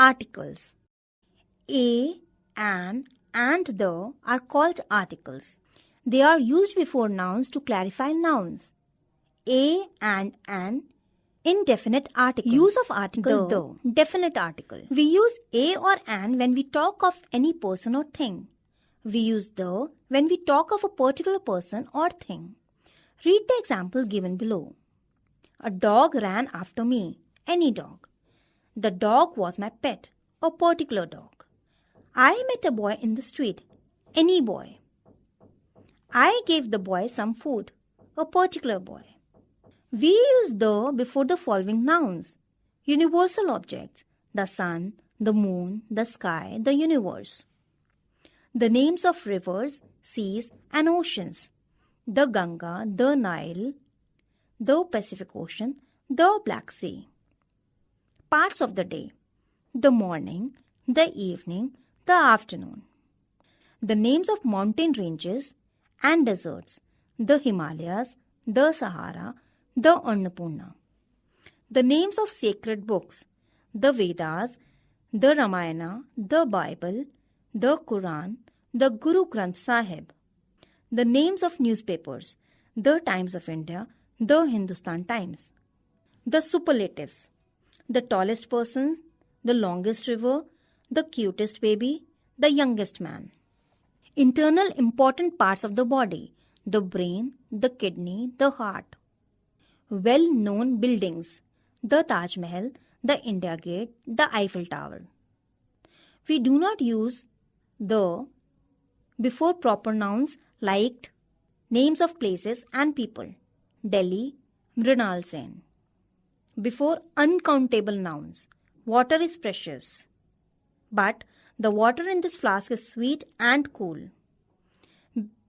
Articles. A, an, and the are called articles. They are used before nouns to clarify nouns. A and an, indefinite articles. Use of article the, definite article. We use a or an when we talk of any person or thing. We use the when we talk of a particular person or thing. Read the examples given below. A dog ran after me. Any dog. The dog was my pet. A particular dog. I met a boy in the street. Any boy. I gave the boy some food. A particular boy. We use the before the following nouns. Universal objects. The sun, the moon, the sky, the universe. The names of rivers, seas and oceans. The Ganga, the Nile, the Pacific Ocean, the Black Sea. Parts of the day. The morning, the evening, the afternoon. The names of mountain ranges and deserts. The Himalayas, the Sahara, the Annapurna. The names of sacred books. The Vedas, the Ramayana, the Bible, the Quran, the Guru Granth Sahib. The names of newspapers. The Times of India, the Hindustan Times. The superlatives. The tallest person, the longest river, the cutest baby, the youngest man. Internal important parts of the body. The brain, the kidney, the heart. Well-known buildings. The Taj Mahal, the India Gate, the Eiffel Tower. We do not use the before proper nouns like names of places and people. Delhi, Mrinal Sen. Before uncountable nouns. Water is precious. But the water in this flask is sweet and cool.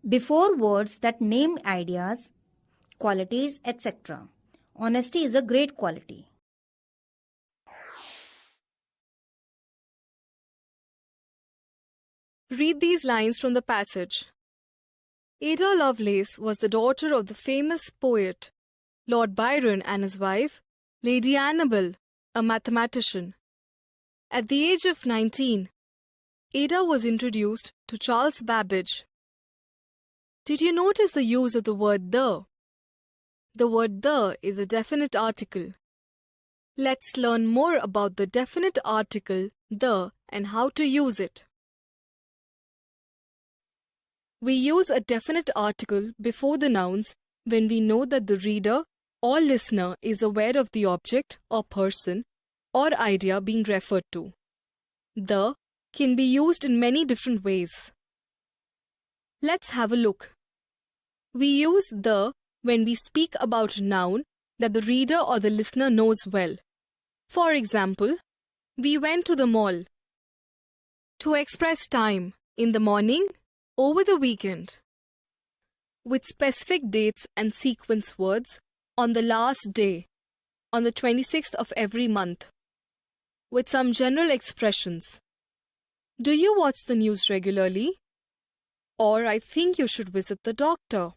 Before words that name ideas, qualities, etc. Honesty is a great quality. Read these lines from the passage. Ada Lovelace was the daughter of the famous poet Lord Byron and his wife, Lady Annabel, a mathematician. At the age of 19, Ada was introduced to Charles Babbage. Did you notice the use of the word the? The word the is a definite article. Let's learn more about the definite article the and how to use it. We use a definite article before the nouns when we know that the reader or listener is aware of the object or person or idea being referred to. The can be used in many different ways. Let's have a look. We use the when we speak about a noun that the reader or the listener knows well. For example, we went to the mall. To express time, in the morning, over the weekend. With specific dates and sequence words, on the last day, on the 26th of every month. With some general expressions. Do you watch the news regularly? Or I think you should visit the doctor.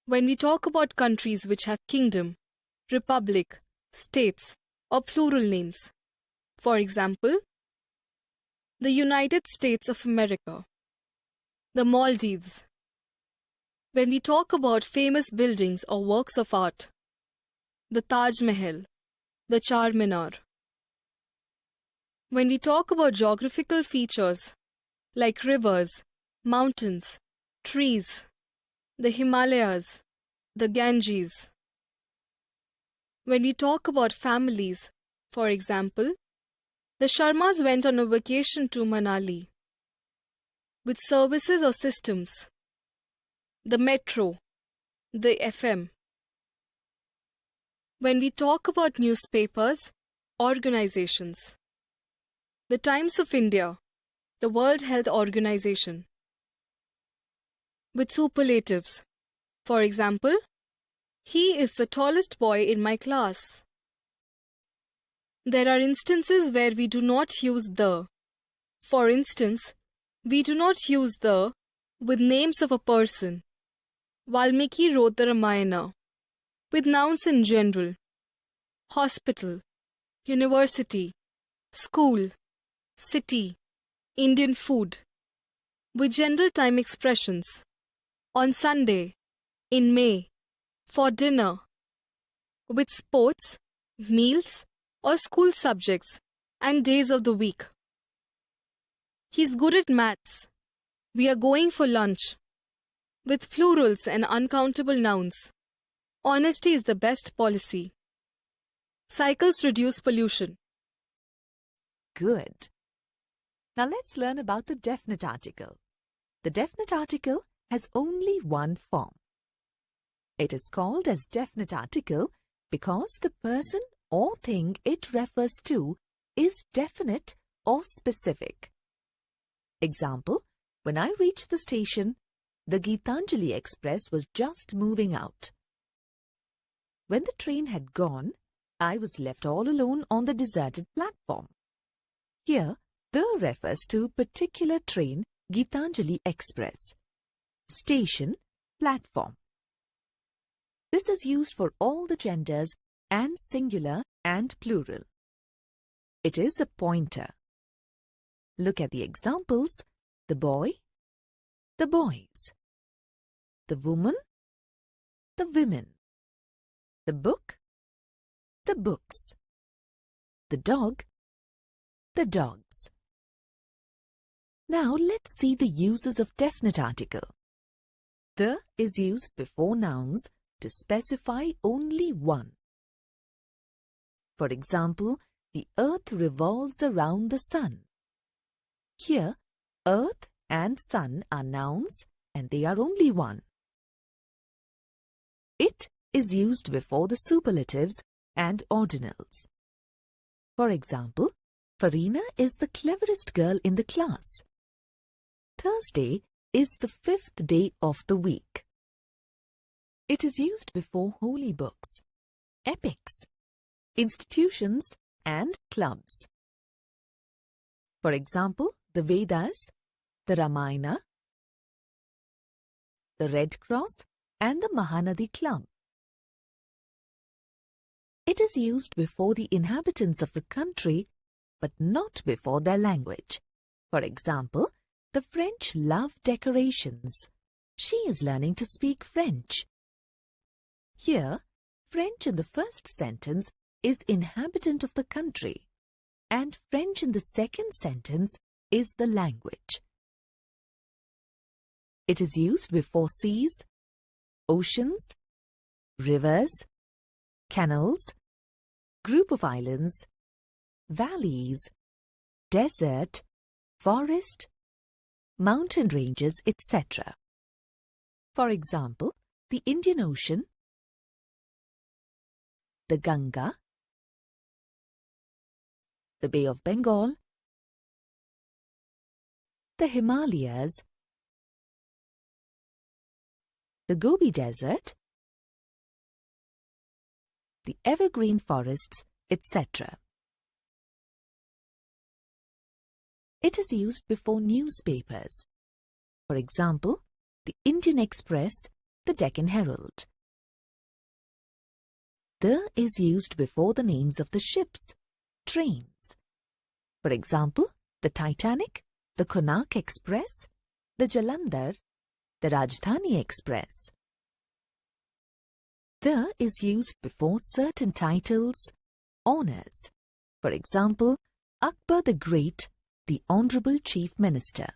When we talk about countries which have kingdom, republic, states, or plural names. For example, the United States of America, the Maldives. When we talk about famous buildings or works of art, the Taj Mahal, the Charminar. When we talk about geographical features like rivers, mountains, trees, the Himalayas, the Ganges. When we talk about families, for example, the Sharmas went on a vacation to Manali. With services or systems, the metro, the FM. When we talk about newspapers, organizations, the Times of India, the World Health Organization. With superlatives, for example, he is the tallest boy in my class. There are instances where we do not use the. For instance, we do not use the with names of a person. Valmiki wrote the Ramayana. With nouns in general. Hospital, university, school, city, Indian food. With general time expressions. On Sunday, in May, for dinner. With sports, meals, or school subjects and days of the week. He's good at maths. We are going for lunch. With plurals and uncountable nouns. Honesty is the best policy. Cycles reduce pollution. Good. Now let's learn about the definite article. The definite article has only one form. It is called as definite article because the person or thing it refers to is definite or specific. Example, when I reached the station, the Geetanjali Express was just moving out. When the train had gone, I was left all alone on the deserted platform. Here, the refers to particular train Geetanjali Express. Station, platform. This is used for all the genders and singular and plural. It is a pointer. Look at the examples. The boy, the boys. The woman, the women. The book, the books. The dog, the dogs. Now let's see the uses of definite article. The is used before nouns to specify only one. For example, the earth revolves around the sun. Here, earth and sun are nouns and they are only one. It is used before the superlatives and ordinals. For example, Farina is the cleverest girl in the class. Thursday is the 5th day of the week. It is used before holy books, epics, institutions and clubs. For example, the Vedas, the Ramayana, the Red Cross and the Mahanadi Club. It is used before the inhabitants of the country but not before their language. For example, the French love decorations. She is learning to speak French. Here, French in the first sentence is inhabitant of the country, and French in the second sentence is the language. It is used before seas, oceans, rivers, canals, group of islands, valleys, desert, forest, mountain ranges, etc. For example, the Indian Ocean, the Ganga, the Bay of Bengal, the Himalayas, the Gobi Desert, the evergreen forests, etc. It is used before newspapers. For example, the Indian Express, the Deccan Herald. The is used before the names of the ships, trains. For example, the Titanic, the Konark Express, the Jalandhar, the Rajdhani Express. The is used before certain titles, honors. For example, Akbar the Great, the Honorable Chief Minister.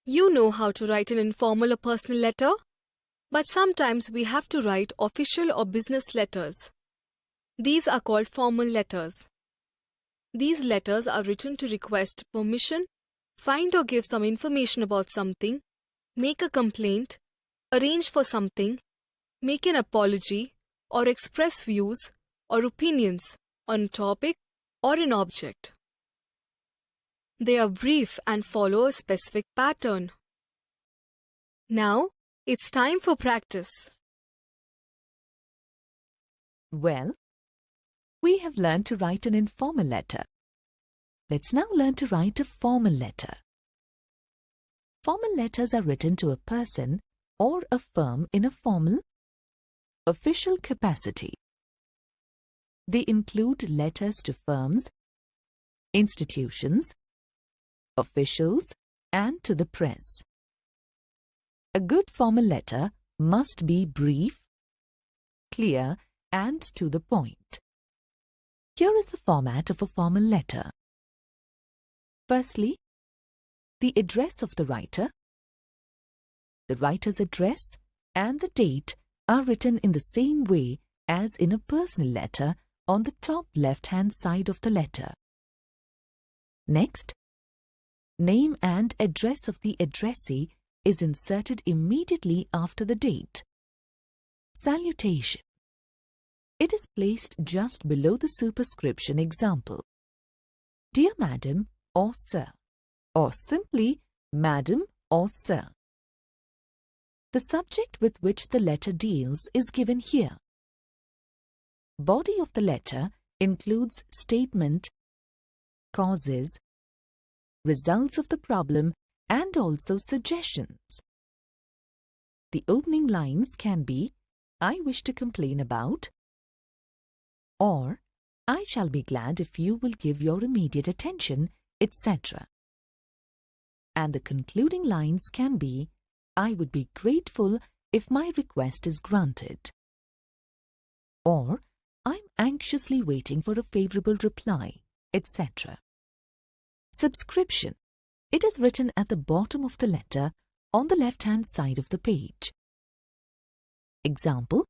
You know how to write an informal or personal letter, but sometimes we have to write official or business letters. These are called formal letters. These letters are written to request permission, find or give some information about something, make a complaint, arrange for something, make an apology, or express views or opinions on a topic or an object. They are brief and follow a specific pattern. Now, it's time for practice. Well, we have learned to write an informal letter. Let's now learn to write a formal letter. Formal letters are written to a person or a firm in a formal, official capacity. They include letters to firms, institutions, officials, and to the press. A good formal letter must be brief, clear, and to the point. Here is the format of a formal letter. Firstly, the address of the writer's address, and the date are written in the same way as in a personal letter on the top left-hand side of the letter. Next, name and address of the addressee is inserted immediately after the date. Salutation. It is placed just below the superscription example. Dear Madam or Sir, or simply Madam or Sir. The subject with which the letter deals is given here. Body of the letter includes statement, causes, results of the problem, and also suggestions. The opening lines can be, I wish to complain about, or I shall be glad if you will give your immediate attention, etc. And the concluding lines can be, I would be grateful if my request is granted. Or, I'm anxiously waiting for a favorable reply, etc. Subscription. It is written at the bottom of the letter on the left-hand side of the page. Example,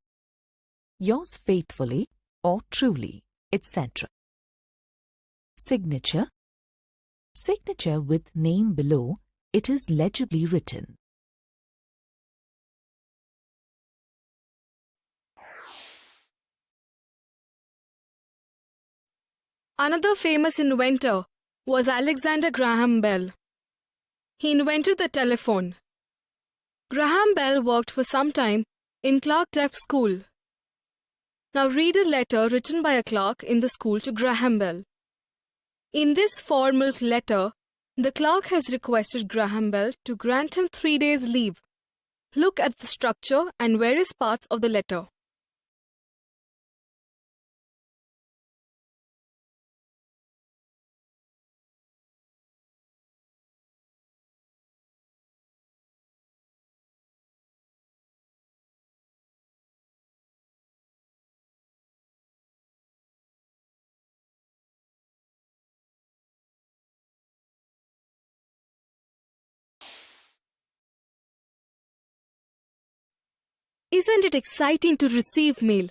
yours faithfully or truly, etc. Signature. Signature with name below, it is legibly written. Another famous inventor was Alexander Graham Bell. He invented the telephone. Graham Bell worked for some time in Clark Deaf School. Now read a letter written by a clerk in the school to Graham Bell. In this formal letter, the clerk has requested Graham Bell to grant him 3 days' leave. Look at the structure and various parts of the letter. Isn't it exciting to receive mail?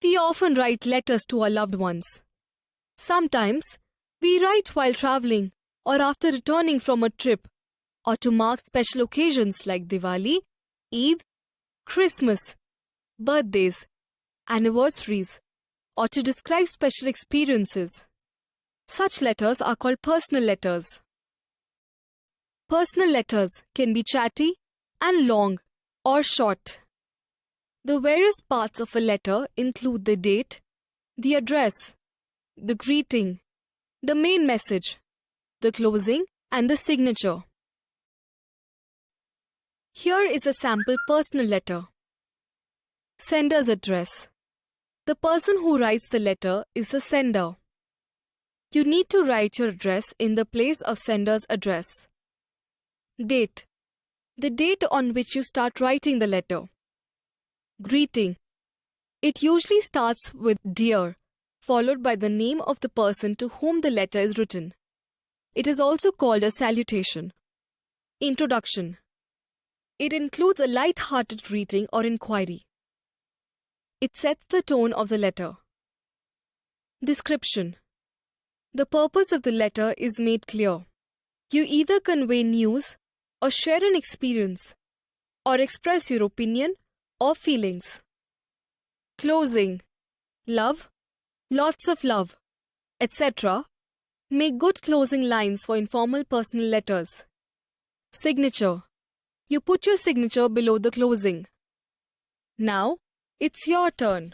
We often write letters to our loved ones. Sometimes, we write while traveling or after returning from a trip, or to mark special occasions like Diwali, Eid, Christmas, birthdays, anniversaries, or to describe special experiences. Such letters are called personal letters. Personal letters can be chatty and long or short. The various parts of a letter include the date, the address, the greeting, the main message, the closing, and the signature. Here is a sample personal letter. Sender's address. The person who writes the letter is the sender. You need to write your address in the place of sender's address. Date. The date on which you start writing the letter. Greeting. It usually starts with Dear, followed by the name of the person to whom the letter is written. It is also called a salutation. Introduction. It includes a light-hearted greeting or inquiry. It sets the tone of the letter. Description. The purpose of the letter is made clear. You either convey news or share an experience or express your opinion or feelings. Closing. Love, lots of love, etc. Make good closing lines for informal personal letters. Signature. You put your signature below the closing. Now, it's your turn.